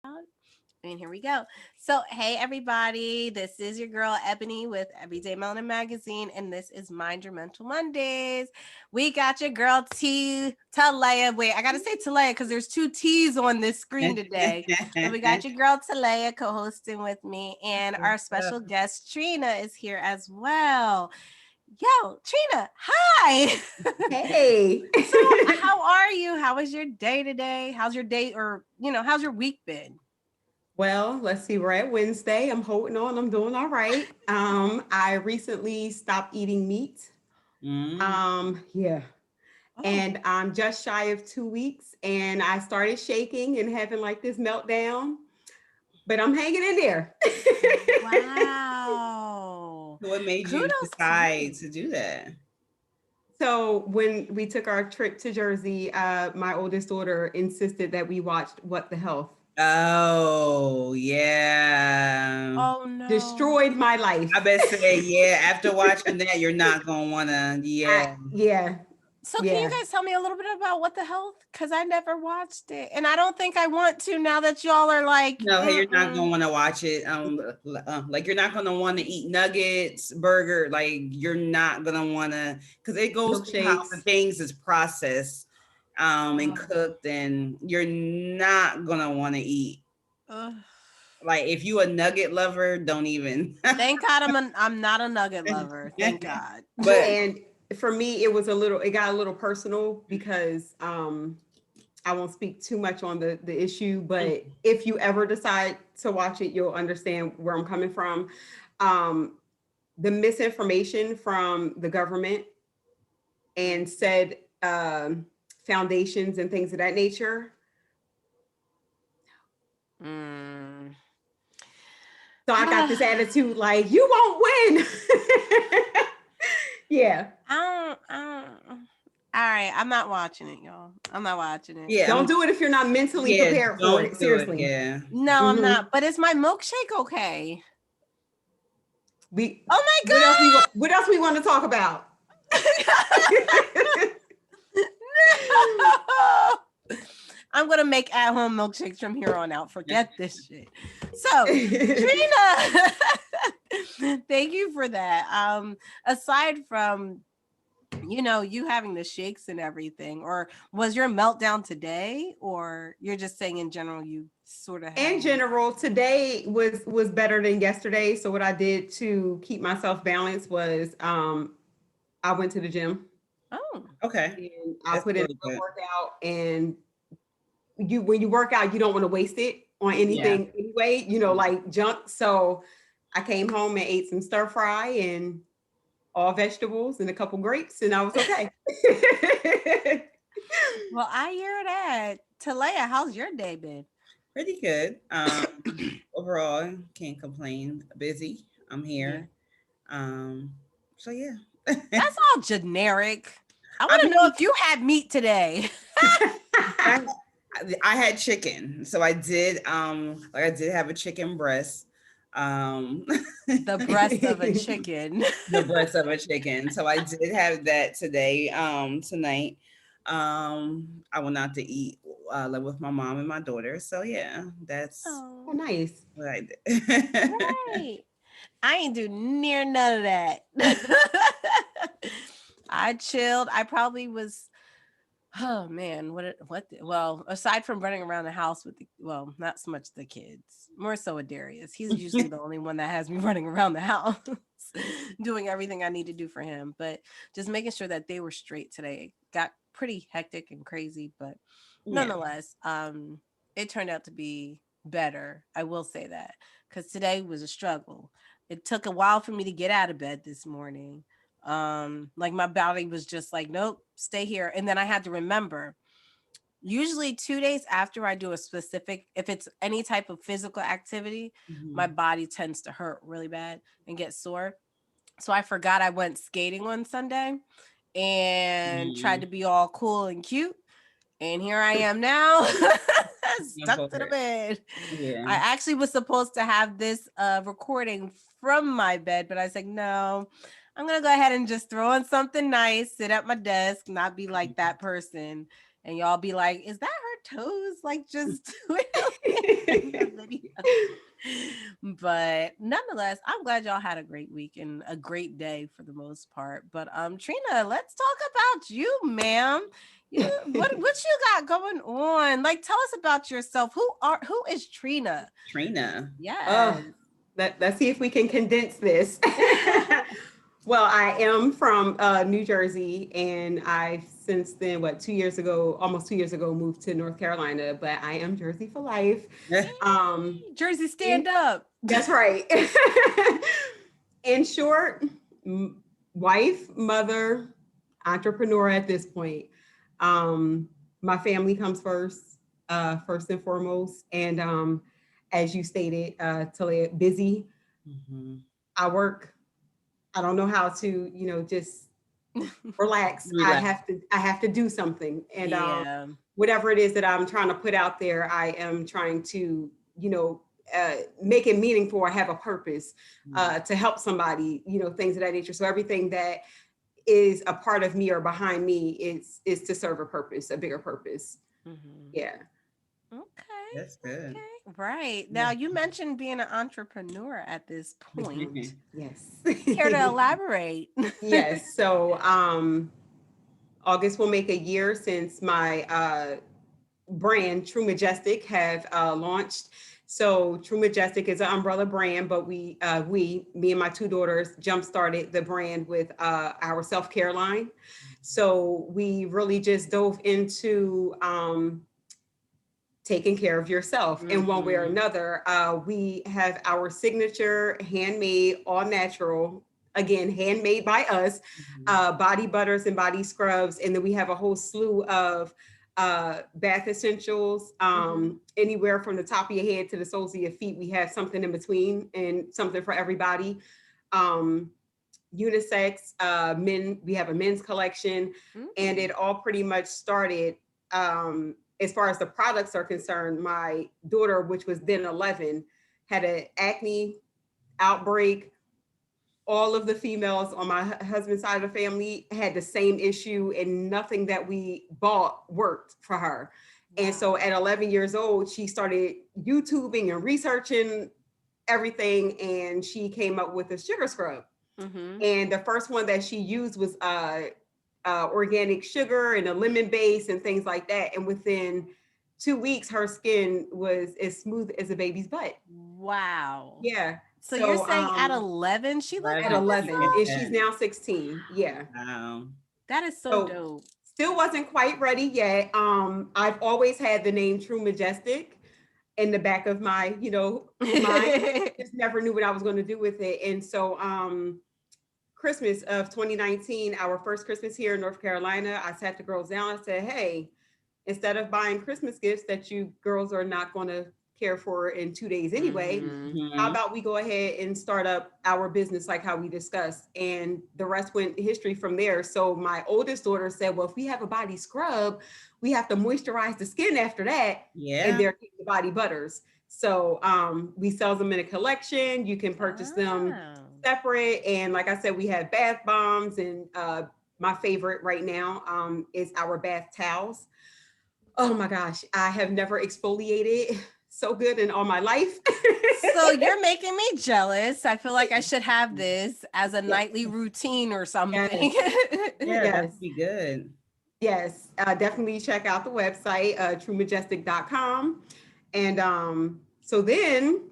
And here we go. So, hey everybody, this is your girl Ebony with Everyday Melanin Magazine, and this is Mind Your Mental Mondays. We got your girl T Talaya. Wait, I gotta say Talaya because there's two T's on this screen today. But we got your girl Talaya co-hosting with me, and our special guest Trina is here as well. Yo, Trina, hi. Hey. So, how are you? How was your day today? How's your day, or how's your week been? Well, let's see. We're at Wednesday. I'm holding on. I'm doing all right. I recently stopped eating meat. Yeah. Oh, And I'm just shy of 2 weeks, and I started shaking and having like this meltdown, but I'm hanging in there. wow. So what made you Kudos to decide you. to do that? So when we took our trip to Jersey, my oldest daughter insisted that we watched What the Health. Oh, yeah. Oh no. Destroyed my life. I bet say, yeah, after watching that, you're not gonna wanna, yeah. Yeah, So can you yeah. guys tell me a little bit about What the Health? Because I never watched it. And I don't think I want to now that y'all are like, No, hey, you're not mm-mm. gonna wanna watch it. Like you're not gonna wanna eat nuggets, burger, like you're not gonna wanna, because it goes through how the Milkshakes. things is processed and Oh, cooked, and you're not gonna wanna eat. ugh. Like if you a nugget lover, don't even. Thank God I'm not a nugget lover. Thank God. But And for me, it got a little personal because I won't speak too much on the issue, but if you ever decide to watch it, you'll understand where I'm coming from. Um, the misinformation from the government and said foundations and things of that nature. Mm. So I got this attitude like, you won't win. Yeah. I don't. All right, I'm not watching it, y'all. I'm not watching it. yeah, Don't do it if you're not mentally yeah, prepared for don't it. do it. Seriously. Yeah. No, I'm Hmm. not. But is my milkshake okay? We Oh what else we want to talk about? no! I'm gonna make at-home milkshakes from here on out. Forget this shit. So, Trina, thank you for that. Aside from you having the shakes and everything, or was your meltdown today, or you're just saying in general you sort of had In one? general, today was better than yesterday. So what I did to keep myself balanced was I went to the gym Oh, Okay. and I That's put in a really good good. workout. And when you work out, you don't want to waste it on Yeah. anything anyway, like junk. So I came home and ate some stir fry and all vegetables and a couple grapes, and I was okay. well, I hear that. Talea, how's your day been? Pretty good. Overall, can't complain. Busy. I'm Yeah, here. Um, so yeah. that's all generic. I I want to know mean, if you had meat today. I I had chicken. So I did like I did have a chicken breast. Um The breast of a chicken. the breast of a chicken. So I did have that today, tonight. I went out to eat like with my mom and my daughter. So yeah, that's Oh, Oh, nice. what I did. right. I ain't do near none of that. I chilled. I probably was. Oh man, well, aside from running around the house with not so much the kids, more so with Darius. He's usually the only one that has me running around the house, doing everything I need to do for him. But just making sure that they were straight today. It got pretty hectic and crazy, but Yeah. nonetheless, it turned out to be better. I will say that because today was a struggle. It took a while for me to get out of bed this morning. Like my body was just like, nope, stay here. And then I had to remember, usually 2 days after I do a specific, if it's any type of physical activity, my Mhm. body tends to hurt really bad and get sore. So I forgot I went skating on Sunday and tried Mhm. to be all cool and cute. And here I am now, I'm stuck for to the it. bed. Yeah. I actually was supposed to have this recording from my bed, but I said, no, I'm going to go ahead and just throw in something nice, sit at my desk, not be like that person. And y'all be like, is that her toes, like just doing the video. But nonetheless, I'm glad y'all had a great week and a great day for the most part. But Trina, let's talk about you, ma'am. What you got going on? Like, tell us about yourself. Who is Trina? Trina. Yes. Let's see if we can condense this. Well, I am from New Jersey, and I've since then, almost 2 years ago, moved to North Carolina. But I am Jersey for life. Jersey, stand up. That's right. In short, wife, mother, entrepreneur at this point. My family comes first and foremost. And as you stated, Talia, busy. Mm-hmm. I work. I don't know how to, just relax. I have to do something. And whatever it is that I'm trying to put out there, I am trying to, make it meaningful or have a purpose to help somebody, things of that nature. So everything that is a part of me or behind me is to serve a purpose, a bigger purpose. Mm-hmm. Yeah. Okay. That's good. Okay. Right. Now you mentioned being an entrepreneur at this point. Yes. Care to elaborate? Yes. So August will make a year since my brand True Majestic have launched. So True Majestic is an umbrella brand, but me and my two daughters jump started the brand with our self-care line. So we really just dove into taking care of yourself in one way or another. We have our signature handmade, all natural, again, handmade by us, body butters and body scrubs. And then we have a whole slew of bath essentials, anywhere from the top of your head to the soles of your feet. We have something in between and something for everybody. Unisex, men, we have a men's collection, and it all pretty much started, as far as the products are concerned. My daughter, which was then 11, had an acne outbreak. All of the females on my husband's side of the family had the same issue, and nothing that we bought worked for her. Wow. And so at 11 years old, she started YouTubing and researching everything, and she came up with a sugar scrub. And the first one that she used was organic sugar and a lemon base and things like that. And within 2 weeks, her skin was as smooth as a baby's butt. Wow. Yeah. So you're saying at 11, she looked at 11, and she's now 16. Yeah. Wow. That is so dope. Still wasn't quite ready yet. I've always had the name True Majestic in the back of my, mind. Just never knew what I was going to do with it. And so Christmas of 2019, our first Christmas here in North Carolina, I sat the girls down and said, hey, instead of buying Christmas gifts that you girls are not going to care for in 2 days anyway, how about we go ahead and start up our business like how we discussed? And the rest went history from there. So my oldest daughter said, well, if we have a body scrub, we have to moisturize the skin after that. Yeah. And they're the body butters. So we sell them in a collection. You can purchase them separate. And like I said, we have bath bombs, and my favorite right now is our bath towels. Oh my gosh, I have never exfoliated so good in all my life. So you're making me jealous. I feel like I should have this as a nightly routine or something. Yeah, that'd be good. Yes, definitely check out the website, truemajestic.com. And so then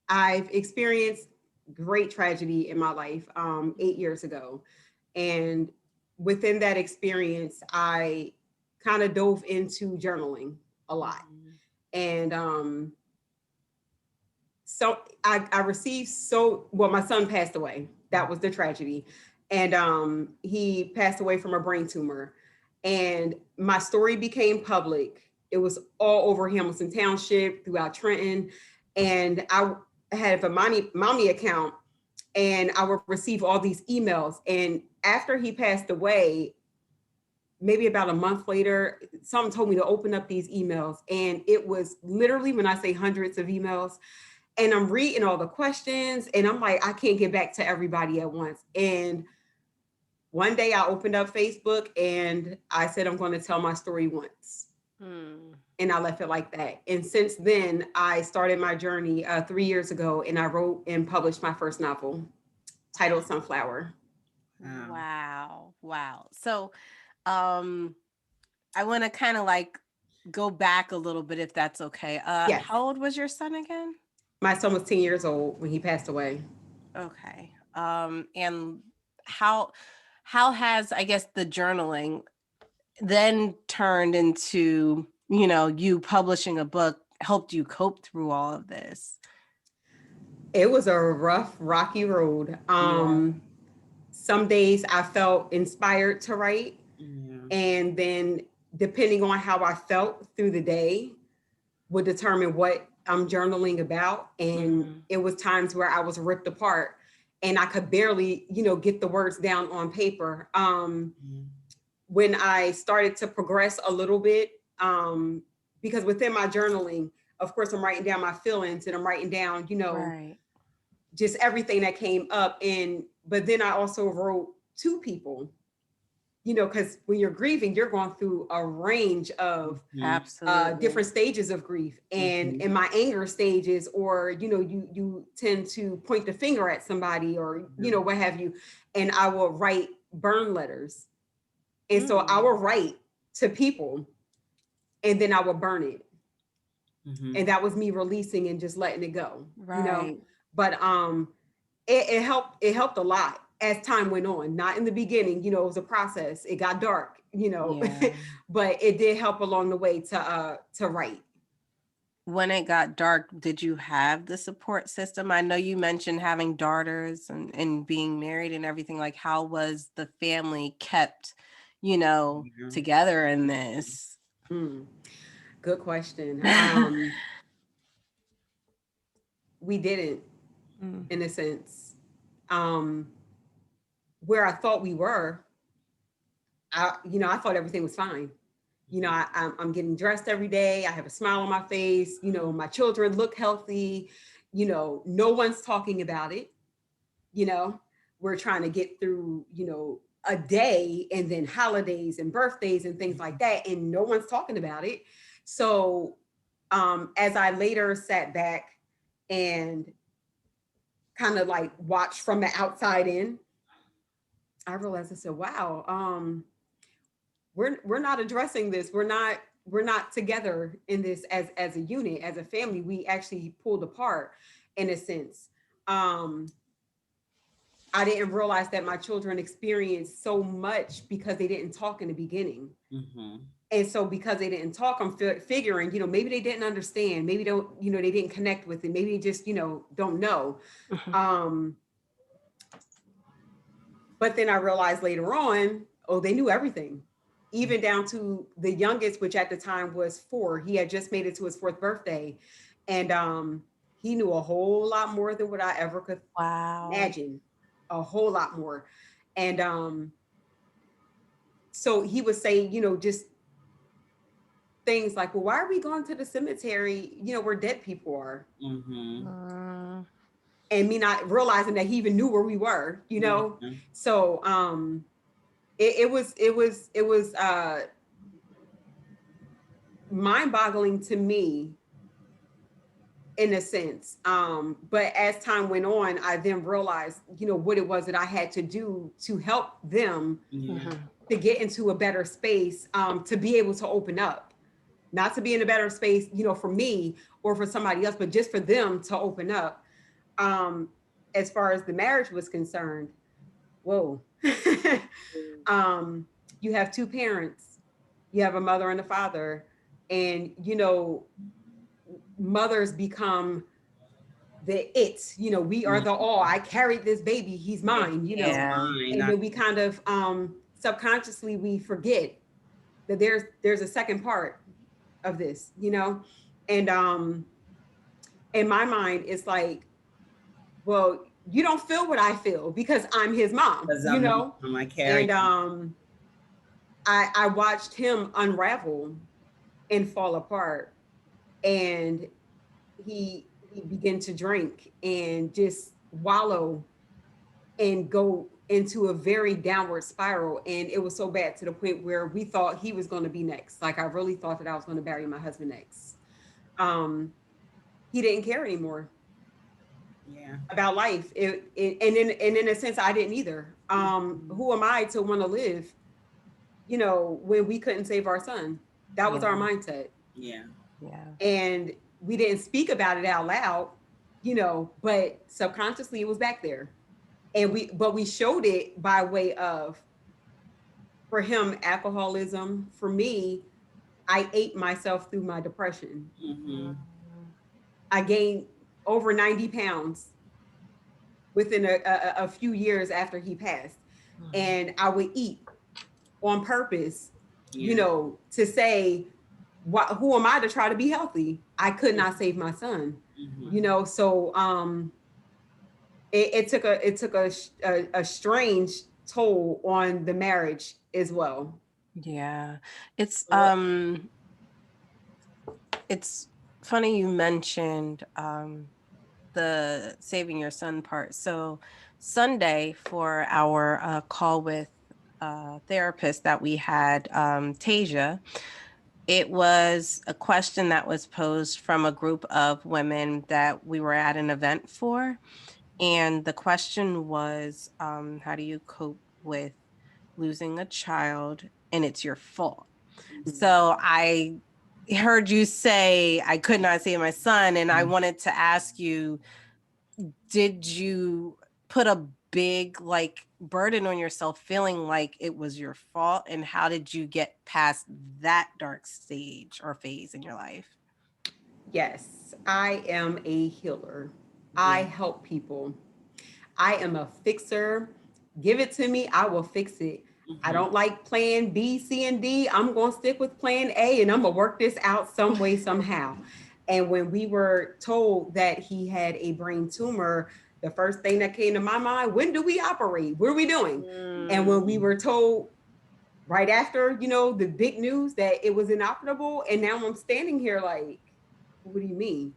I've experienced great tragedy in my life 8 years ago. And within that experience, I kind of dove into journaling a lot. And so I received my son passed away. That was the tragedy. And he passed away from a brain tumor. And my story became public. It was all over Hamilton Township, throughout Trenton. And I had a mommy account, and I would receive all these emails. And after he passed away, maybe about a month later, someone told me to open up these emails. And it was literally, when I say hundreds of emails, and I'm reading all the questions, and I'm like, I can't get back to everybody at once. And One day I opened up Facebook and I said, I'm going to tell my story once. And I left it like that. And since then, I started my journey 3 years ago, and I wrote and published my first novel titled Sunflower. Wow. Wow. So, I want to kind of like go back a little bit if that's okay. Yes. How old was your son again? My son was 10 years old when he passed away. Okay. And how how has, I guess, the journaling then turned into, you publishing a book helped you cope through all of this? It was a rough, rocky road. Yeah. Some days I felt inspired to write. Yeah. And then depending on how I felt through the day would determine what I'm journaling about. And it was times where I was ripped apart and I could barely, get the words down on paper. When I started to progress a little bit, because within my journaling, of course, I'm writing down my feelings and I'm writing down, Right. just everything that came up. But then I also wrote to people, because when you're grieving, you're going through a range of Absolutely. different stages of grief. And in my anger stages, or, you tend to point the finger at somebody or, what have you. And I will write burn letters. And so I will write to people and then I will burn it. And that was me releasing and just letting it go, Right. But it helped a lot as time went on. Not in the beginning, it was a process. It got dark, Yeah. but it did help along the way to write. When it got dark, did you have the support system? I know you mentioned having daughters and being married and everything. Like, how was the family kept, together in this? Good question. We didn't, in a sense. Where I thought we were, I thought everything was fine. I'm getting dressed every day. I have a smile on my face. My children look healthy. No one's talking about it. We're trying to get through, a day and then holidays and birthdays and things like that. And no one's talking about it. So as I later sat back and kind of like watched from the outside in, I realized, I said, wow, we're not addressing this. We're not together in this as a unit, as a family. We actually pulled apart in a sense. I didn't realize that my children experienced so much because they didn't talk in the beginning. And so because they didn't talk, I'm figuring, maybe they didn't understand, maybe they didn't connect with it. Maybe they just, don't know. But then I realized later on, oh, they knew everything, even down to the youngest, which at the time was 4. He had just made it to his 4th birthday. And he knew a whole lot more than what I ever could imagine, a whole lot more. And so he would say, just things like, well, why are we going to the cemetery, where dead people are? And me not realizing that he even knew where we were, So it was mind-boggling to me in a sense. But as time went on, I then realized, what it was that I had to do to help them to get into a better space, to be able to open up, not to be in a better space, for me or for somebody else, but just for them to open up. As far as the marriage was concerned, whoa. You have 2 parents, you have a mother and a father, and mothers become we are the all. I carried this baby, he's mine, and then we kind of subconsciously we forget that there's a second part of this, and in my mind it's like, well, you don't feel what I feel because I'm his mom, and I watched him unravel and fall apart, and he began to drink and just wallow and go into a very downward spiral. And it was so bad to the point where we thought he was going to be next. Like, I really thought that I was going to bury my husband next. Um, he didn't care anymore Yeah. about life. And in a sense, I didn't either. Who am I to want to live, when we couldn't save our son? That was our Yeah. mindset. Yeah. Yeah. And we didn't speak about it out loud, but subconsciously it was back there. And we showed it by way of, for him, alcoholism. For me, I ate myself through my depression. Mm-hmm. I gained over 90 pounds within a few years after he passed. And I would eat on purpose, Yeah. to say, who am I to try to be healthy? I could not save my son, Mm-hmm. So it took a strange toll on the marriage as well. Yeah. It's What? it's funny you mentioned the saving your son part. So Sunday, for our call with therapist that we had, Tasia, it was a question that was posed from a group of women that we were at an event for. And the question was, how do you cope with losing a child and it's your fault? So I heard you say, I could not save my son. And I wanted to ask you, did you put a big burden on yourself feeling like it was your fault? And how did you get past that dark stage or phase in your life? Yes, I am a healer. I Yeah. help people. I am a fixer. Give it to me, I will fix it. I Mm-hmm. don't like plan B, C, and D. I'm going to stick with plan A, and I'm going to work this out some way, somehow. And when we were told that he had a brain tumor, the first thing that came to my mind: when do we operate? What are we doing? And when we Mm, were told right after, the big news that it was inoperable, and now I'm standing here like, what do you mean?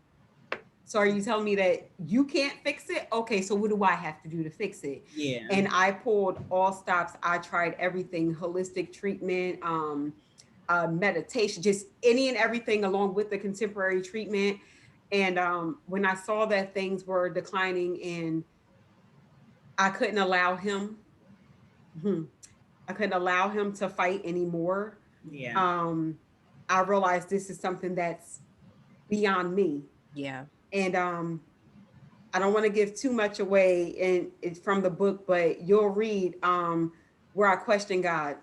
So are you telling me that you can't fix it? Okay, so what do I have to do to fix it? Yeah. And I pulled all stops. I tried everything: holistic treatment, meditation, just any and everything along with the contemporary treatment. And when I saw that things were declining and I couldn't allow him, hmm, I couldn't allow him to fight anymore. Yeah. Um, I realized this is something that's beyond me. yeah. And I don't want to give too much away, and it's from the book, but you'll read where I question God.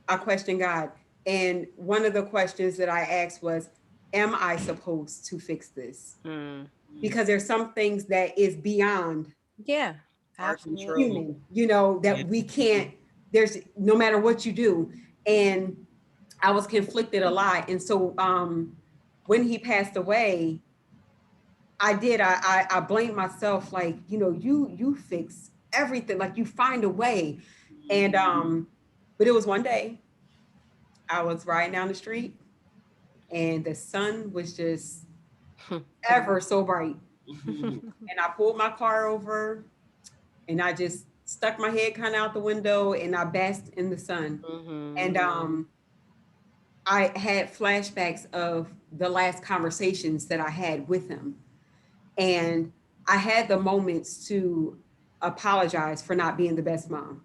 I question God. And one of the questions that I asked was, am I supposed to fix this? Mm, Because there's some things that is beyond yeah. Our Absolutely. control. human, Yeah. that we can't, there's no matter what you do. And I was conflicted a lot. And so when he passed away, I blamed myself, like, you fix everything, like you find a way. And Mm-hmm. but it was one day I was riding down the street and the sun was just ever so bright. Mm-hmm. And I pulled my car over and I just stuck my head kind of out the window and I basked in the sun. And Mhm. I had flashbacks of the last conversations that I had with him. And I had the moments to apologize for not being the best mom.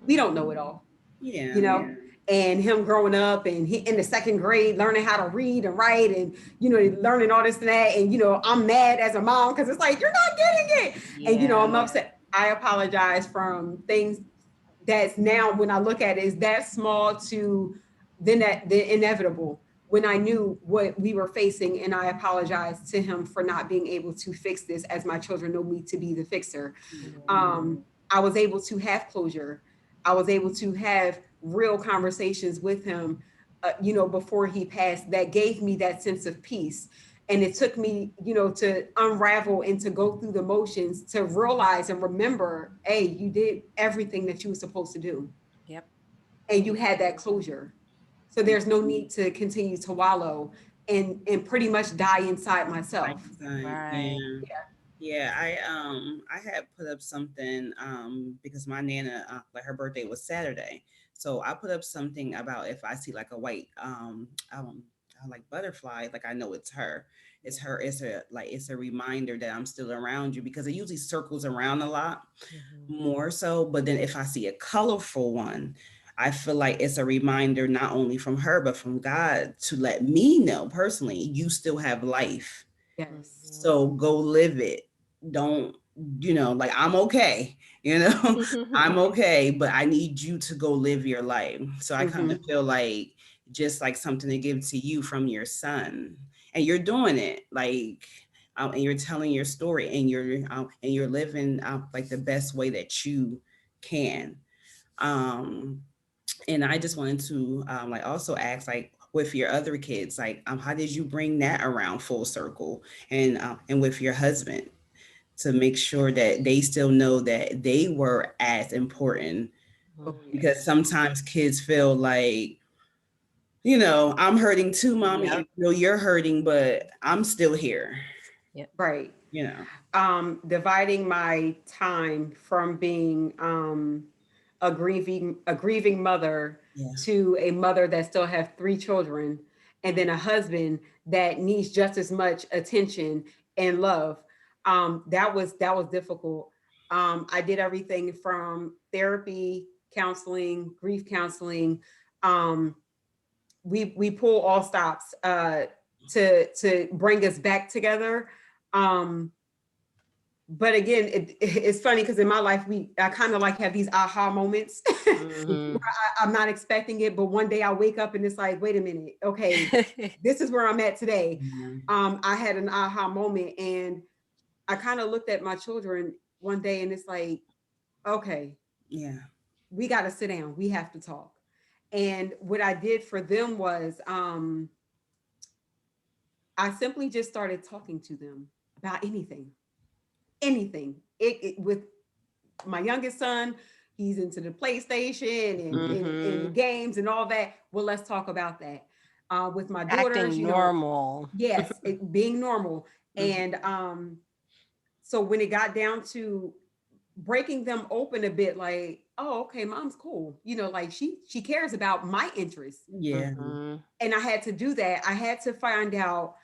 We don't know it all, you Yeah. know? And him growing up and he in the second grade, learning how to read and write and, learning all this and that. And, I'm mad as a mom because it's like, you're not getting it. And, I'm Yeah. upset. I apologize from things that's now, when I look at it, is that small to then that the inevitable, when I knew what we were facing. And I apologized to him for not being able to fix this as my children know me to be the fixer. I was able to have closure. I was able to have real conversations with him, before he passed, that gave me that sense of peace. And it took me, to unravel and to go through the motions to realize and remember, hey, you did everything that you were supposed to do. Yep. And you had that closure. So there's no need to continue to wallow and pretty much die inside Like myself. time. Right. Yeah. Yeah, I had put up something because my nana like her birthday was Saturday. So I put up something about if I see like a white like butterfly, like I know it's her. It's her. It's a like it's a reminder that I'm still around you because it usually circles around a lot Mhm. more so. But then if I see a colorful one, I feel like it's a reminder not only from her but from God to let me know personally you still have life, Yes. Mhm. so go live it. Don't, like I'm okay, I'm okay, but I need you to go live your life. So I kind Mm-hmm. of feel like just like something to give to you from your son. And you're doing it and you're telling your story and you're living like the best way that you can. Um, and I just wanted to like also ask like with your other kids, like how did you bring that around full circle and with your husband to make sure that they still know that they were as important, Oh because yes. sometimes kids feel like, I'm hurting too, mommy, and Yep. you're hurting, but I'm still here, Yep. Right. you know. Dividing my time from being a grieving mother Yeah. to a mother that still have three children, and then a husband that needs just as much attention and love. That was difficult. I did everything from therapy, counseling, grief counseling. Um, we pull all stops to bring us back together. Um, but again, it's funny because in my life, I kind of like have these aha moments Mhm. where I'm not expecting it, but one day I wake up and it's like, wait a minute, okay, this is where I'm at today. Yeah. I had an aha moment, and I kind of looked at my children one day, and it's like, okay, Yeah. we got to sit down, we have to talk. And what I did for them was, I simply just started talking to them about anything. With my youngest son, he's into the PlayStation and the Mhm. games and all that. Well, let's talk about that. With my daughters, Acting normal. yes, being normal. Mhm. And so when it got down to breaking them open a bit, like, oh, okay, mom's cool. Like she cares about my interests. Yeah. Mhm. And I had to do that. I had to find out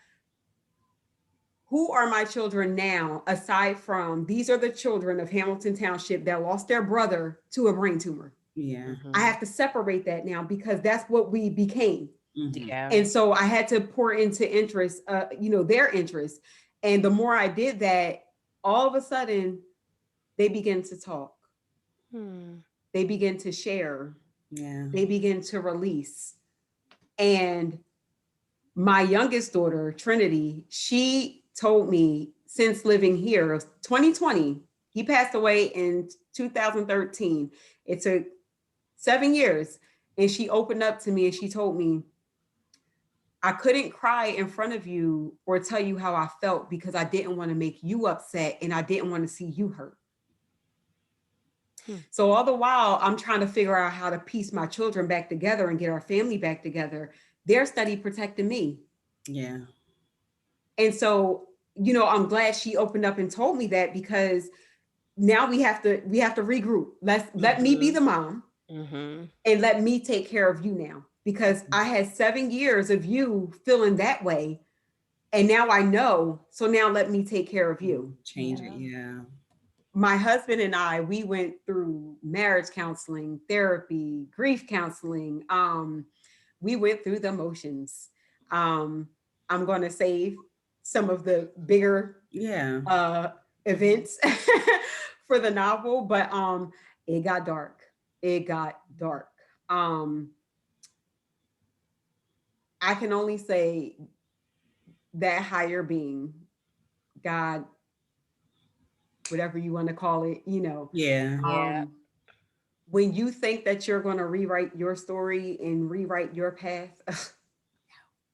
who are my children now, aside from these are the children of Hamilton Township that lost their brother to a brain tumor. Yeah. I Mhm. have to separate that now because that's what we became. Hmm. Yeah. And so I had to pour into interest, their interest. And the more I did that, all of a sudden they begin to talk, Hmm. they begin to share, Yeah. they begin to release. And my youngest daughter, Trinity, she told me since living here, 2020, he passed away in 2013. It took 7 years. And she opened up to me and she told me, I couldn't cry in front of you or tell you how I felt because I didn't want to make you upset and I didn't want to see you hurt. Hmm. So all the while, I'm trying to figure out how to piece my children back together and get our family back together. They're study protecting me. Yeah. And so, I'm glad she opened up and told me that because now we have to regroup. Let me be Mhm. the mom Mhm. and let me take care of you now because I had 7 years of you feeling that way. And now I know. So now let me take care of you. Change it. Yeah. Yeah. My husband and I, we went through marriage counseling, therapy, grief counseling. We went through the motions. Um, I'm going to save some of the bigger Yeah. uh, events for the novel, but it got dark. It got dark. Um, I can only say that higher being, God, whatever you want to call it, Yeah. Yeah. um, when you think that you're going to rewrite your story and rewrite your path,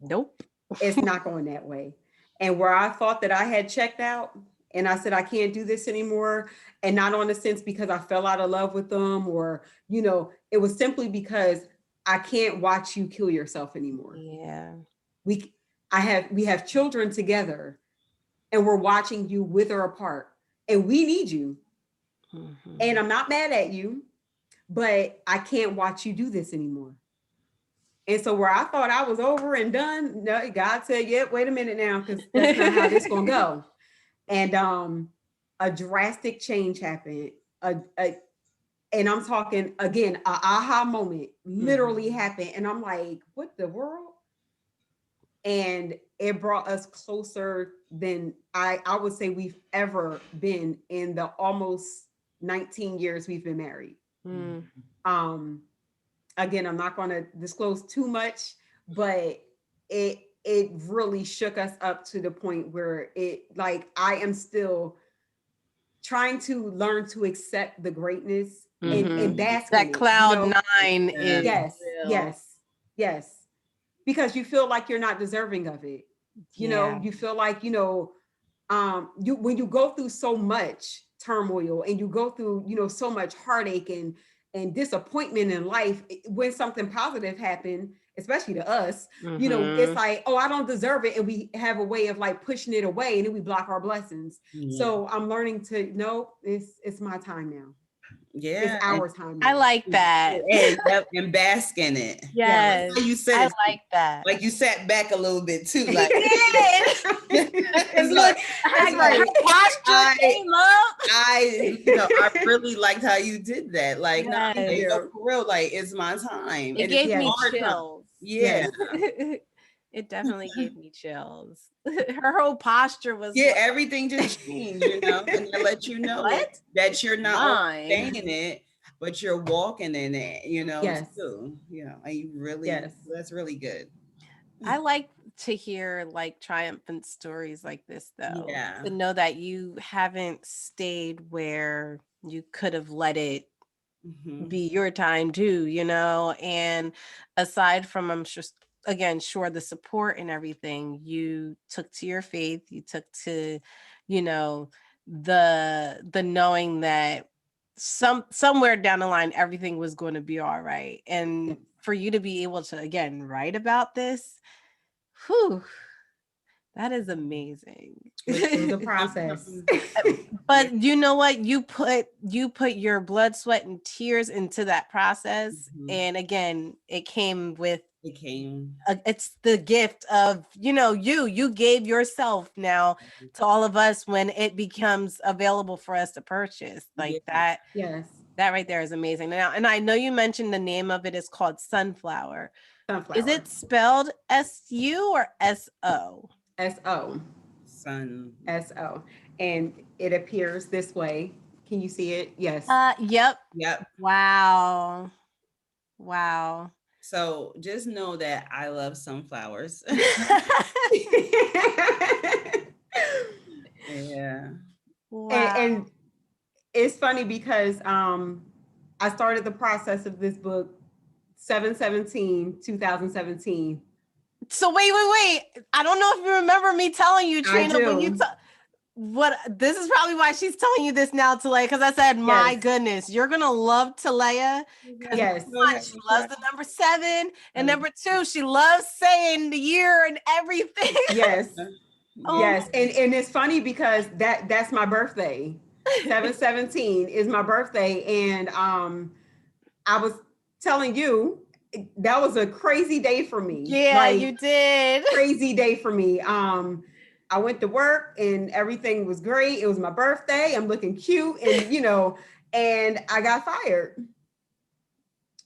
Nope. it's not going that way. And where I thought that I had checked out and I said, I can't do this anymore. And not on a sense because I fell out of love with them or, it was simply because I can't watch you kill yourself anymore. Yeah. We, we have children together. and we're watching you wither apart, and we need you. Mm-hmm. And I'm not mad at you, but I can't watch you do this anymore. And so where I thought I was over and done, no, God said, "Yep, wait a minute now, because that's not how this gonna go." And a drastic change happened. And I'm talking again, a aha moment literally happened, and I'm like, "What the world?" And it brought us closer than I would say we've ever been in the almost 19 years we've been married. Mm. Um, Again, I'm not going to disclose too much, but it really shook us up to the point where it, like, I am still trying to learn to accept the greatness and bask in That it, you cloud know? nine Yeah. is Yes, real. yes, because you feel like you're not deserving of it. You know, Yeah. you feel like, you know, you when you go through so much turmoil and you go through, you know, so much heartache and disappointment in life, when something positive happened, especially to us, you know, it's like, oh, I don't deserve it, and we have a way of like pushing it away, and then we block our blessings. Yeah. So I'm learning to know it's my time now. It's Yeah. our time I now. like that. And bask in it. Yes. Yes. How you said I it, like that. like you sat back a little bit too. He Like did. it's Look, like, That's her right. posture came up. I really liked how you did that. Like, no, Thank Yes. you. for real, like it's my time. It And it's gave a me Yes. hard time. chills. Yeah. Yes. It definitely gave me chills. Her whole posture was Yeah, like, everything just changed, you know, and I let you know what? that you're not only Mine. saying it, but you're walking in it, you know, Yes. too. You know, and you really, Yes. that's really good. I like to hear like triumphant stories like this though. Yeah. To know that you haven't stayed where you could have let it Mhm. be your time too, you know. And aside from, I'm sure, again, sure, the support and everything, you took to your faith, you took to, you know, the knowing that somewhere down the line everything was going to be all right. And Yes. for you to be able to again write about this, whew, that is amazing. It was a process. But you know what, you put your blood, sweat, and tears into that process, Mhm. and again it came with It came. it's the gift of, you know, you gave yourself now to all of us when it becomes available for us to purchase, like Yeah. Yes. that right there is amazing. Now, and I know you mentioned the name of it is called Sunflower. Is Sunflower. it spelled SU or SO? SO. Sun. SO. And it appears this way. Can you see it? Yes. Yep. Yep. Wow. Wow. So just know that I love sunflowers. Yeah. Wow. And it's funny because I started the process of this book 7/17/2017. So wait. I don't know if you remember me telling you, I Trina, when you do. what this is probably why she's telling you this now, Talaya, because I said, my Yes. goodness, you're gonna love Talaya. Because Yes. one, she loves the number 7, and number 2, she loves saying the year and everything. Yes. Oh Yes. And it's funny because that's my birthday. 7/17 is my birthday. And I was telling you that was a crazy day for me. yeah, Like you did. crazy day for me. I went to work and everything was great. It was my birthday. I'm looking cute, and you know, and I got fired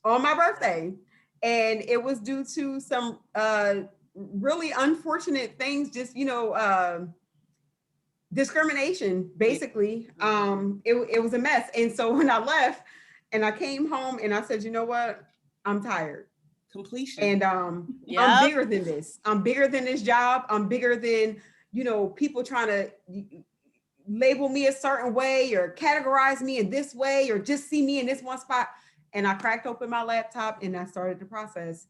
on my birthday. And it was due to some really unfortunate things, just you know, discrimination, basically. It was a mess. And so when I left and I came home and I said, you know what? I'm tired. Completion. And I'm bigger than this. I'm bigger than this job. I'm bigger than, you know, people trying to label me a certain way or categorize me in this way or just see me in this one spot. And I cracked open my laptop and I started the process.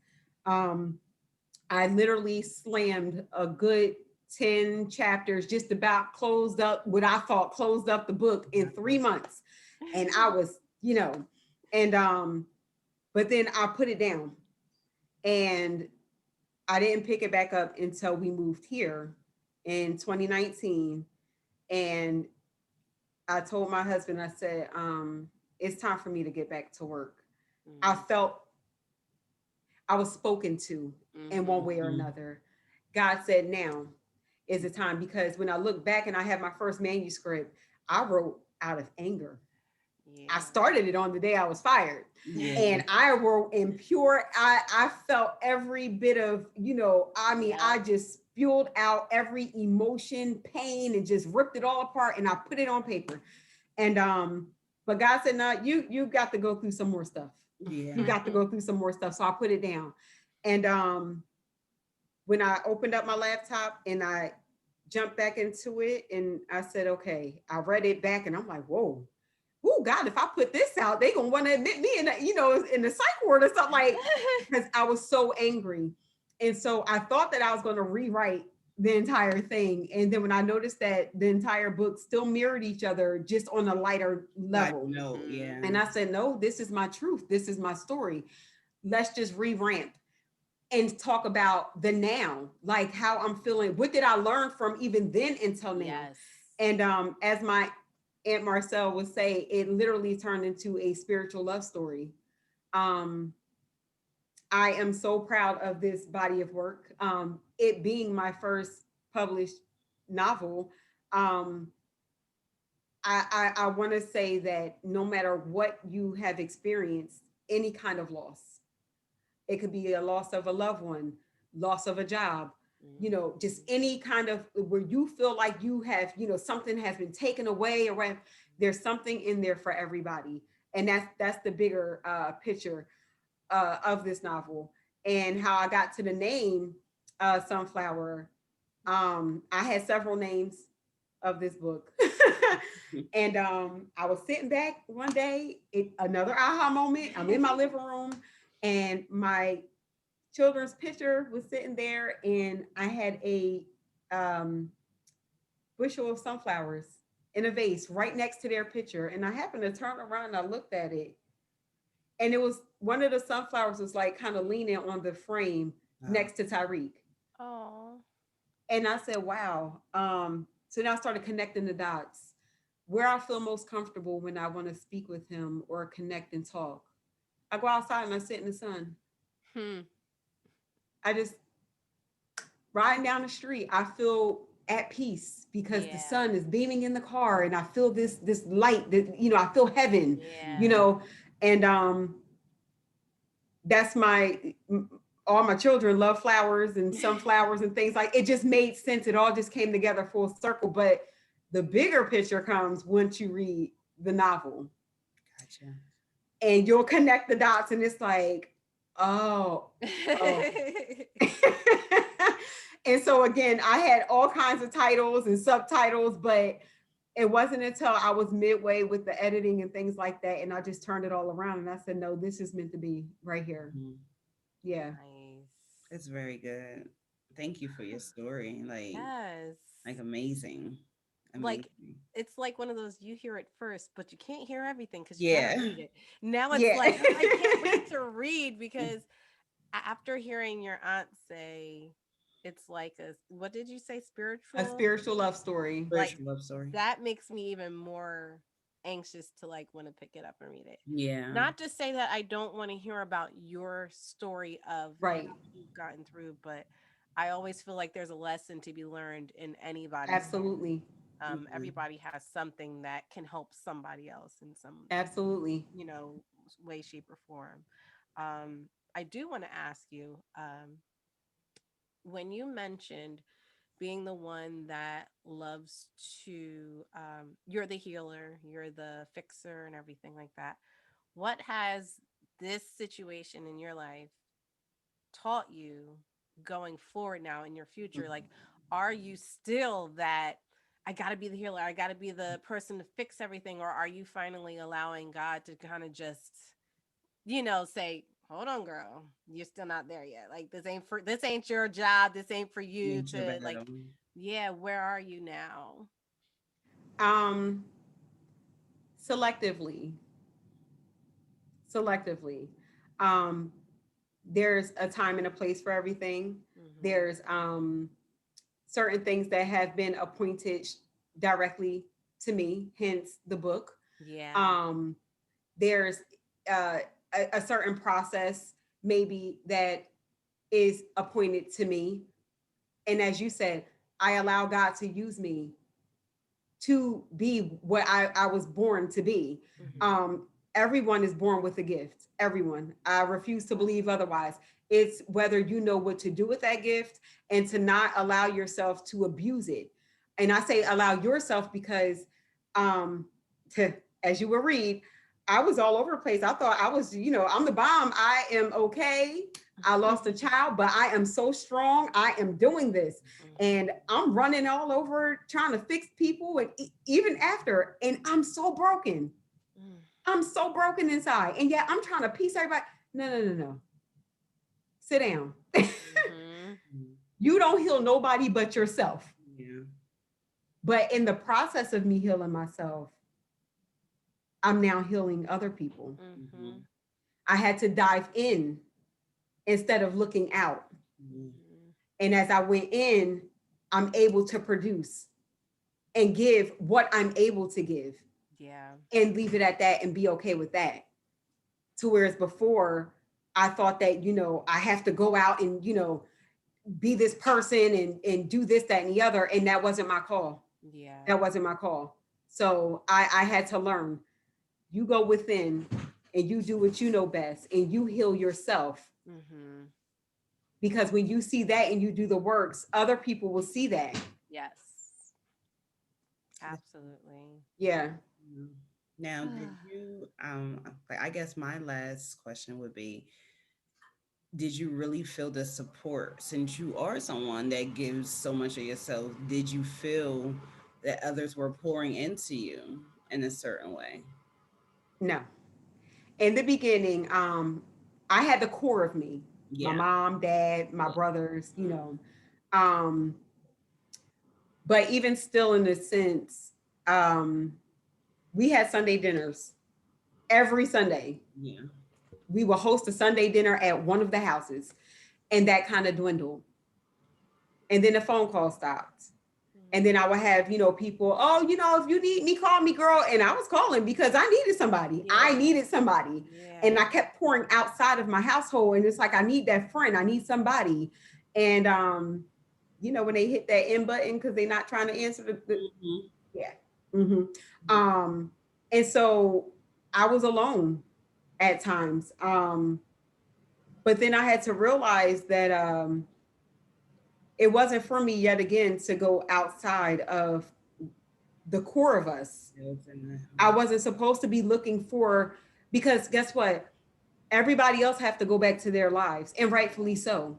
I literally slammed a good 10 chapters, just about closed up what I thought closed up the book in 3 months. And I was, you know, and but then I put it down and I didn't pick it back up until we moved here. in 2019, and I told my husband, I said, it's time for me to get back to work. I Mm-hmm. felt I was spoken to in one Mm-hmm. way or Mhm. another. God said, now is the time, because when I look back and I have my first manuscript, I wrote out of anger. I Yeah. started it on the day I was fired. Yeah. And I wrote in pure, I felt every bit of, I mean, Yeah. I just spewed out every emotion, pain, and just ripped it all apart, and I put it on paper. And but God said, no, you got to go through some more stuff. You Yeah. got to go through some more stuff. So I put it down. And when I opened up my laptop and I jumped back into it, and I said, okay, I read it back, and I'm like, whoa, oh God, if I put this out, they gonna want to admit me in in the psych ward or something, like, because I was so angry. And so I thought that I was gonna rewrite the entire thing. And then when I noticed that the entire book still mirrored each other, just on a lighter Like level, no, yeah. and I said, no, this is my truth. This is my story. Let's just re-ramp and talk about the now, like how I'm feeling. What did I learn from even then until now? Yes. And as my Aunt Marcel would say, it literally turned into a spiritual love story. Um, I am so proud of this body of work. It being my first published novel, um, I want to say that no matter what you have experienced, any kind of loss, it could be a loss of a loved one, loss of a job, just Mhm. any kind of where you feel like you have, something has been taken away, or what, there's something in there for everybody. And that's the bigger picture of this novel. And how I got to the name Sunflower. I had several names of this book. And I was sitting back one day, another aha moment. I'm in my living room, and my children's picture was sitting there, and I had a um, bushel of sunflowers in a vase right next to their picture. And I happened to turn around and I looked at it, and it was one of the sunflowers was like kind of leaning on the frame Wow. next to Tyreek. Oh. And I said, wow. So now I started connecting the dots. Where I feel most comfortable when I want to speak with him or connect and talk, I go outside and I sit in the sun. Hmm. I just riding down the street, I feel at peace because the Yeah. sun is beaming in the car, and I feel this light that, I feel heaven, you Yeah. know, and that's my all my children love flowers and sunflowers and things, like it just made sense. It all just came together full circle. But the bigger picture comes once you read the novel, Gotcha. and you'll connect the dots, and it's like, oh, oh. And so again, I had all kinds of titles and subtitles, but it wasn't until I was midway with the editing and things like that, and I just turned it all around, and I said, no, this is meant to be right here. Mhm. Yeah. Nice. It's very good. Thank you for your story. Yes. Like amazing. Like Amazing. it's like one of those, you hear it first, but you can't hear everything because you gotta Yeah. read it. Now it's Yeah. like, oh, I can't wait to read, because after hearing your aunt say it's like a, what did you say, A spiritual? spiritual love story. Like Spiritual love story. that makes me even more anxious to like want to pick it up and read it. Yeah. Not to say that I don't want to hear about your story of Right. what you've gotten through, but I always feel like there's a lesson to be learned in anybody's story. Absolutely. Mhm. Everybody has something that can help somebody else in some, Absolutely. you know, way, shape, or form. I do want to ask you, when you mentioned being the one that loves to, you're the healer, you're the fixer, and everything like that. What has this situation in your life taught you going forward now in your future? Like, are you still that, I got to be the healer, I got to be the person to fix everything? Or are you finally allowing God to kind of just, say, hold on, girl, you're still not there yet. Like, this ain't your job. This ain't for you Ain't your to, like, battle. yeah, where are you now? Um, selectively, selectively. There's a time and a place for everything. Mm-hmm. There's certain things that have been appointed directly to me, hence the book. Yeah. There's uh, a certain process maybe that is appointed to me. And as you said, I allow God to use me to be what I was born to be. Mhm. Everyone is born with a gift. Everyone. I refuse to believe otherwise. It's whether you know what to do with that gift and to not allow yourself to abuse it. And I say allow yourself because, um, as you will read, I was all over the place. I thought I was, I'm the bomb. I am okay. I lost a child, but I am so strong. I am doing this. And I'm running all over trying to fix people. And even after, and I'm so broken. Mm. I'm so broken inside. And yet I'm trying to piece everybody. No, no, no, no. Sit down. Mhm. You don't heal nobody but yourself. Yeah. But in the process of me healing myself, I'm now healing other people. Mm-hmm. Mhm. I had to dive in instead of looking out. Mm-hmm. And as I went in, I'm able to produce and give what I'm able to give Yeah. and leave it at that and be okay with that. To whereas before, I thought that, I have to go out and, be this person and do this, that, and the other. And that wasn't my call. Yeah. That wasn't my call. So I had to learn. You go within and you do what you know best and you heal yourself. Mhm. Because when you see that and you do the works, other people will see that. Yes. Absolutely. Yeah. Mhm. Now, did you, I guess my last question would be, did you really feel the support since you are someone that gives so much of yourself? Did you feel that others were pouring into you in a certain way? No. In the beginning, I had the core of me, my Yeah. mom, dad, my brothers, Mm. Um, but even still, in a sense, um, we had Sunday dinners every Sunday. Yeah. We would host a Sunday dinner at one of the houses, and that kind of dwindled. And then the phone call stopped. And then I would have, people, oh, if you need me, call me, girl. And I was calling because I needed somebody. I Yeah. needed somebody. And Yeah. I kept pouring outside of my household. And it's like, I need that friend. I need somebody. And, when they hit that end button because they're not trying to answer Mm-hmm. yeah. hmm and so I was alone at times. But then I had to realize that it wasn't for me yet again to go outside of the core of us. I wasn't supposed to be looking for, because guess what? Everybody else have to go back to their lives, and rightfully so.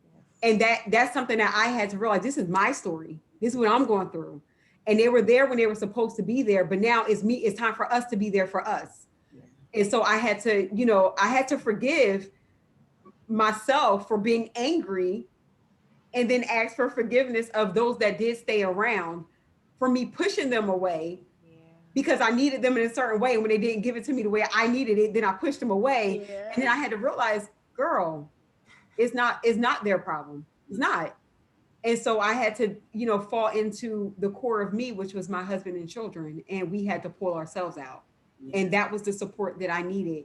Yes. And that's something that I had to realize. This is my story. This is what I'm going through. And they were there when they were supposed to be there, but now it's me. It's time for us to be there for us. Yeah. And so I had to, I had to forgive myself for being angry and then ask for forgiveness of those that did stay around for me pushing them away Yeah. because I needed them in a certain way. And when they didn't give it to me the way I needed it, then I pushed them away. And then Yeah. I had to realize, girl, it's not their problem. It's not. And so I had to, fall into the core of me, which was my husband and children. And we had to pull ourselves out. Yeah. And that was the support that I needed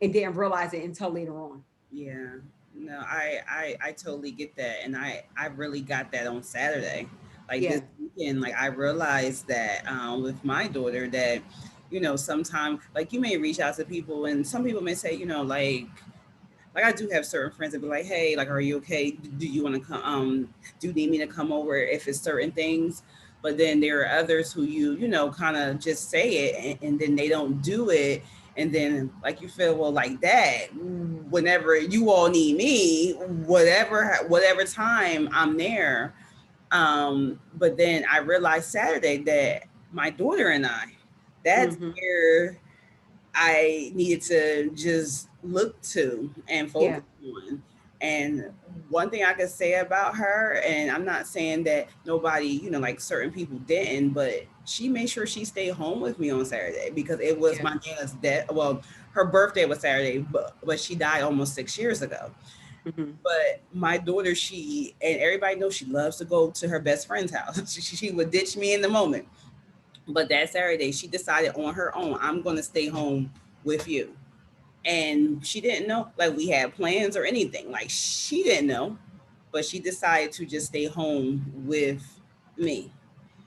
and didn't realize it until later on. Yeah. No, I totally get that. And I really got that on Saturday. Like this Yeah. weekend, like I realized that with my daughter that, sometimes like you may reach out to people and some people may say, like I do have certain friends that be like, hey, like, are you okay? Do you want to come? Do you need me to come over if it's certain things? But then there are others who kind of just say it and then they don't do it. And then like you feel, well, like that, whenever you all need me, whatever time I'm there. But then I realized Saturday that my daughter and that's Mm-hmm. where I needed to just look to and Yeah. focus on. And one thing I could say about her, and I'm not saying that nobody, like certain people didn't, but she made sure she stayed home with me on Saturday because it was Yeah. my nana's death. Well, her birthday was Saturday, but she died almost 6 years ago. Mhm. But my daughter, she, and everybody knows she loves to go to her best friend's house. She would ditch me in the moment. But that Saturday, she decided on her own, I'm going to stay home with you. And she didn't know, like, we had plans or anything. Like, she didn't know, but she decided to just stay home with me.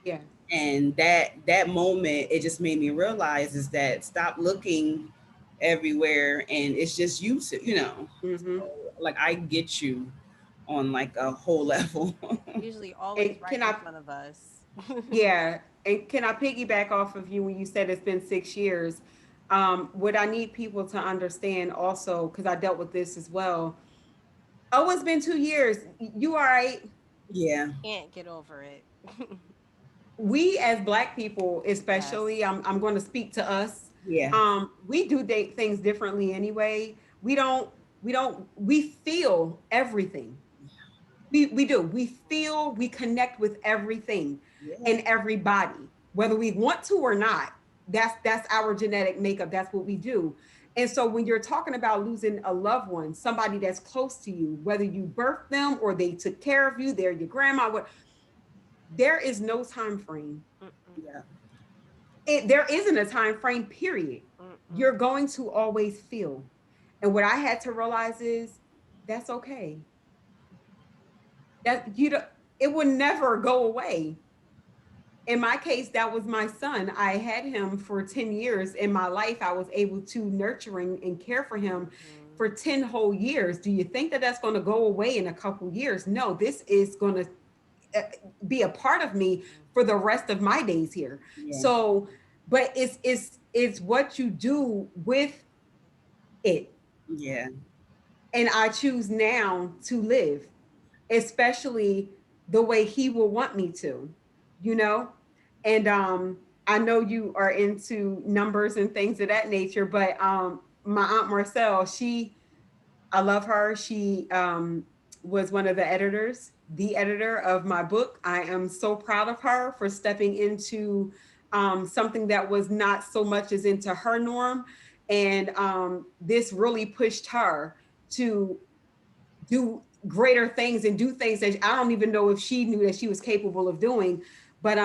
Yeah. And that moment, it just made me realize is that stop looking everywhere, and it's just you, Hmm. so, like, I get you on like a whole level. Usually always And right can in I, front of us. yeah, and can I piggyback off of you when you said it's been 6 years? What I need people to understand also, because I dealt with this as well. Oh, it's been 2 years. You all right? Yeah, Can't get over it. We as Black people, especially, Yes. I'm going to speak to us. yeah, We do things differently anyway. We feel everything. We do. We feel, we connect with everything yeah, and everybody, whether we want to or not. That's our genetic makeup. That's what we do. And so when you're talking about losing a loved one, somebody that's close to you, whether you birthed them or they took care of you, they're your grandma, what, there is no time frame. Mm-mm, yeah, There isn't a time frame, period. mm-mm. You're going to always feel. And what I had to realize is that's okay. That you don't, it would never go away. In my case, that was my son. I had him for 10 years in my life. I was able to nurturing and care for him Mhm. for 10 whole years. Do you think that that's going to go away in a couple years? No, this is going to be a part of me for the rest of my days here. yeah, So, but it's what you do with it. yeah, And I choose now to live, especially the way he will want me to, you know? And I know you are into numbers and things of that nature, but my aunt Marcel, I love her. She was one of the editor of my book. I am so proud of her for stepping into something that was not so much as into her norm. And this really pushed her to do greater things and do things that I don't even know if she knew that she was capable of doing. But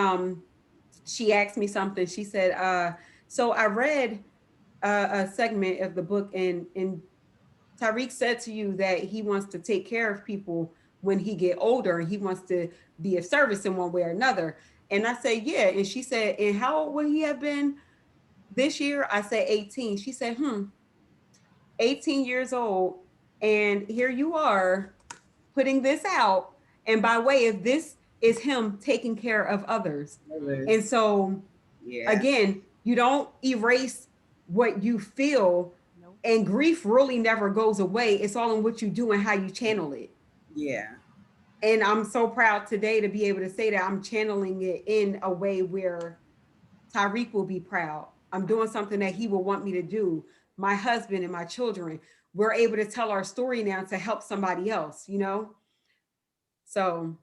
she asked me something. She said, so I read a segment of the book, and Tariq said to you that he wants to take care of people when he get older, and he wants to be of service in one way or another. And I said, yeah. And she said, and how old would he have been this year? I said 18. She said, 18 years old. And here you are putting this out. And by way of this is him taking care of others. And others, so yeah, again, you don't erase what you feel, Nope. and grief really never goes away. It's all in what you do and how you channel it. yeah, And I'm so proud today to be able to say that I'm channeling it in a way where Tyreek will be proud. I'm doing something that he will want me to do. My husband and my children, we're able to tell our story now to help somebody else, you know? So,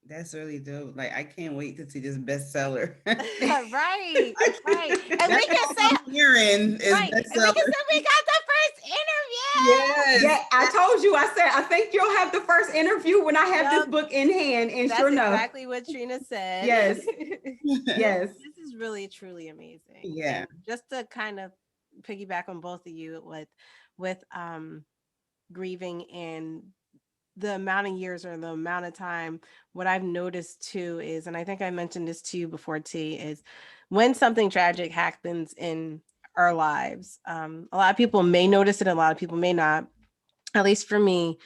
that's really dope. Like, I can't wait to see this bestseller. Right, I right. can't, And we that's can all say, I'm hearing is right, and we can bestseller. say we got the first interview. Yes, yeah, I told you, I said, I think you'll have the first interview when I have this Yep, book in hand. And sure that's enough, exactly what Trina said. yes, yes. This is really truly amazing. yeah, And just to kind of piggyback on both of you with grieving and the amount of years or the amount of time, what I've noticed too is, and I think I mentioned this to you before, T, is when something tragic happens in our lives, a lot of people may notice it, a lot of people may not. At least for me,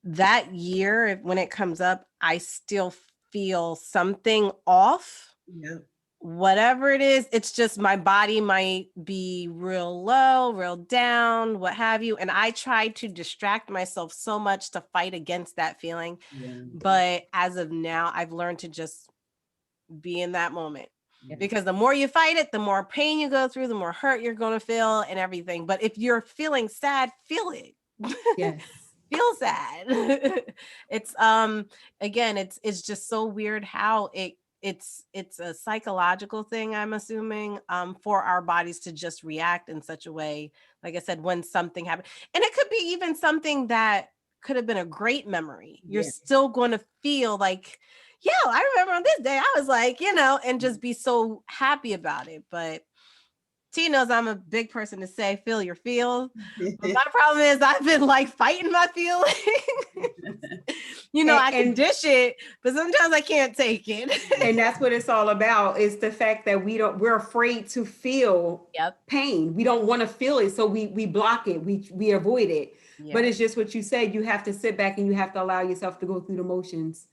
that year, when it comes up, I still feel something off. yeah, Whatever it is, it's just my body might be real low, real down, what have you. And I try to distract myself so much to fight against that feeling. yeah, But as of now, I've learned to just be in that moment, Yeah. because the more you fight it, the more pain you go through, the more hurt you're going to feel and everything. But if you're feeling sad, feel it. Yes. Feel sad. It's again, it's just so weird how it it's a psychological thing, I'm assuming, for our bodies to just react in such a way, like I said, when something happened. And it could be even something that could have been a great memory. You're Yeah. still going to feel like, yeah, I remember on this day I was like, and just be so happy about it. But T knows I'm a big person to say, feel your feels. But my problem is I've been like fighting my feelings. I can And dish it, but sometimes I can't take it. and that's what it's all about, is the fact that we're afraid to feel Yep. pain. We don't want to feel it, so we block it, we avoid it. But Yeah. it's just what you said, you have to sit back and you have to allow yourself to go through the motions.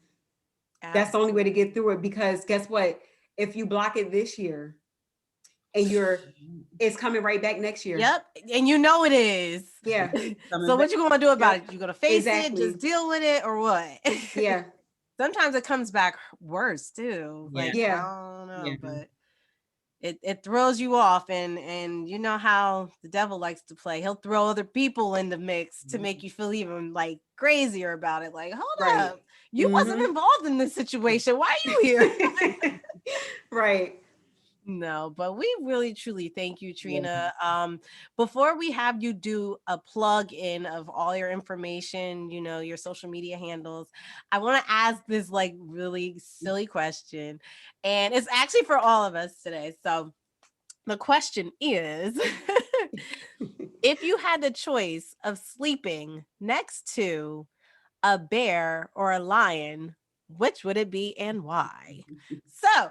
That's the only way to get through it, because guess what, if you block it this year and it's coming right back next year. Yep. And it is. Yeah. So what you gonna do about Yep. it? You gonna face it, Exactly. just deal with it, or what? Yeah. Sometimes it comes back worse too. Yeah. Like, Yeah. I don't know, Yeah. but it throws you off, and you know how the devil likes to play. He'll throw other people in the mix to make you feel even like crazier about it. Like, hold Right. up, you wasn't involved in this situation. Why are you here? Right. No, but we really truly thank you, Trina. Before we have you do a plug in of all your information, your social media handles, I want to ask this like really silly question. And it's actually for all of us today. So the question is, if you had the choice of sleeping next to a bear or a lion, which would it be and why? So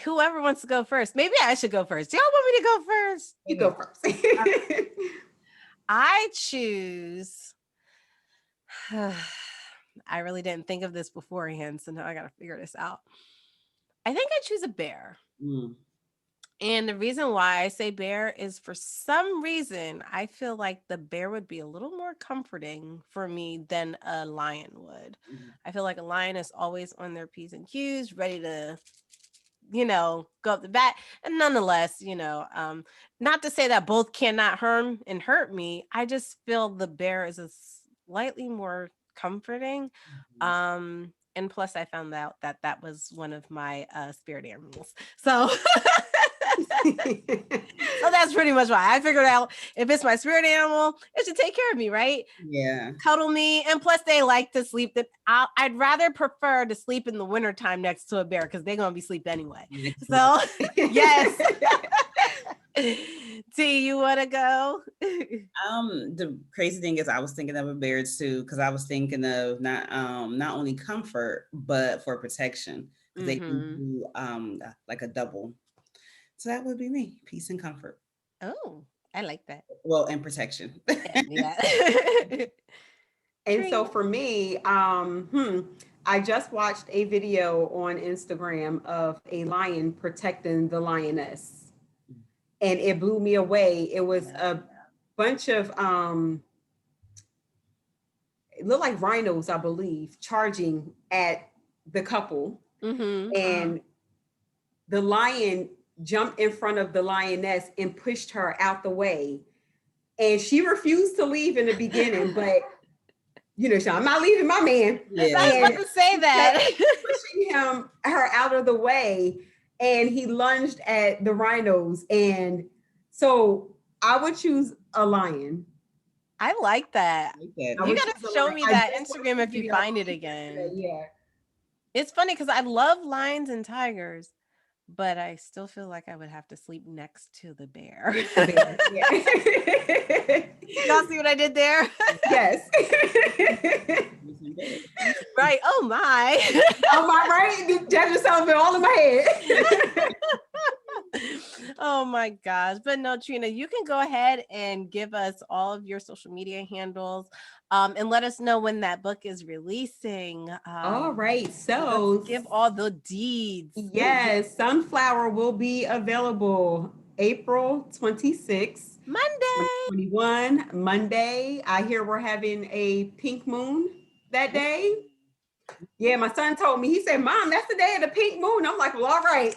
whoever wants to go first. Maybe I should go first. Do y'all want me to go first? You go first. I choose. I really didn't think of this beforehand, so now I got to figure this out. I think I choose a bear. And the reason why I say bear is, for some reason, I feel like the bear would be a little more comforting for me than a lion would. I feel like a lion is always on their P's and Q's, ready to go up the bat. And nonetheless, not to say that both cannot harm and hurt me. I just feel the bear is a slightly more comforting. And plus I found out that that was one of my spirit animals. So so that's pretty much why I figured out, if it's my spirit animal, it should take care of me, right? Yeah. Cuddle me. And plus they like to sleep. I'd rather prefer to sleep in the wintertime next to a bear, because they're going to be asleep anyway. So yes. T, you want to go? The crazy thing is, I was thinking of a bear too, because I was thinking of not only comfort but for protection, because they can do like a double. So that would be me, peace and comfort. Oh, I like that. Well, and protection. Yeah. And so for me, I just watched a video on Instagram of a lion protecting the lioness, and it blew me away. It was a bunch of it looked like rhinos, I believe, charging at the couple, and the lion jumped in front of the lioness and pushed her out the way, and she refused to leave in the beginning, but I'm not leaving my man. Yeah. I was about to say that. Pushing her out of the way, and he lunged at the rhinos. And so I would choose a lion. I like that. You got to show me that Instagram if you find it again. Yeah. It's funny because I love lions and tigers, but I still feel like I would have to sleep next to the bear. Y'all see what I did there? Yes. Right. Oh my. Oh my, right? That just sounds all in my head. Oh my gosh. But no, Trina, you can go ahead and give us all of your social media handles, and let us know when that book is releasing. All right. So give all the deeds. Yes, Sunflower will be available April 26th. Monday. 2021, Monday. I hear we're having a pink moon that day. Yeah, my son told me, he said, Mom, that's the day of the pink moon. I'm like, well, all right.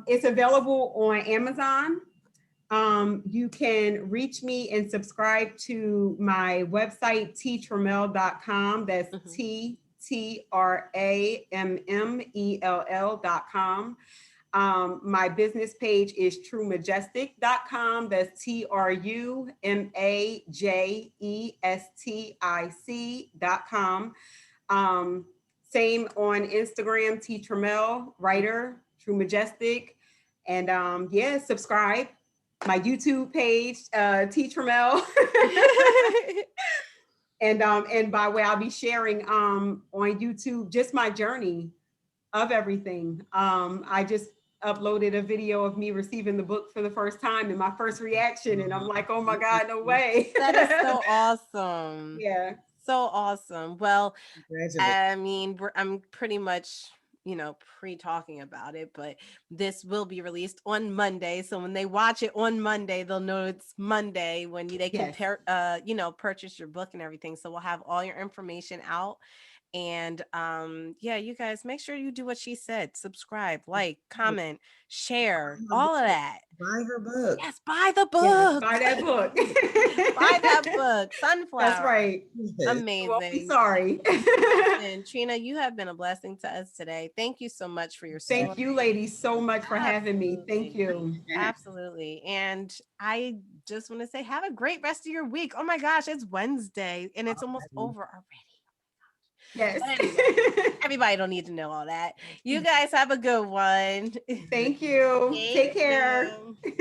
It's available on Amazon. You can reach me and subscribe to my website, trammell.com. That's TRAMMELL.com. My business page is truemajestic.com. That's TRUMAJESTIC.com. Same on Instagram, T Trammell, writer, True Majestic. And yeah, subscribe. My YouTube page, T Trammell. And by way, I'll be sharing on YouTube just my journey of everything. I just uploaded a video of me receiving the book for the first time and my first reaction, and I'm like, oh my God, no way. That is so awesome. Yeah. So awesome. Well, Congratulations. I mean, I'm pretty much, pre-talking about it, but this will be released on Monday. So when they watch it on Monday, they'll know it's Monday when they can Yes. purchase your book and everything. So we'll have all your information out. And yeah, you guys make sure you do what she said. Subscribe, like, comment, share, all of that. Buy her book. Yes, buy the Yes, book. buy that book. Buy that book. Sunflower. That's right. Yes. You won't be Amazing. sorry. And Trina, you have been a blessing to us today. Thank you so much for your Thank story. you, ladies, so much for having me. Thank you. Absolutely. And I just want to say, have a great rest of your week. Oh my gosh, it's Wednesday and it's almost over already. Yes. But anyway, everybody don't need to know all that. You guys have a good one. Thank you. Thank Take care. you.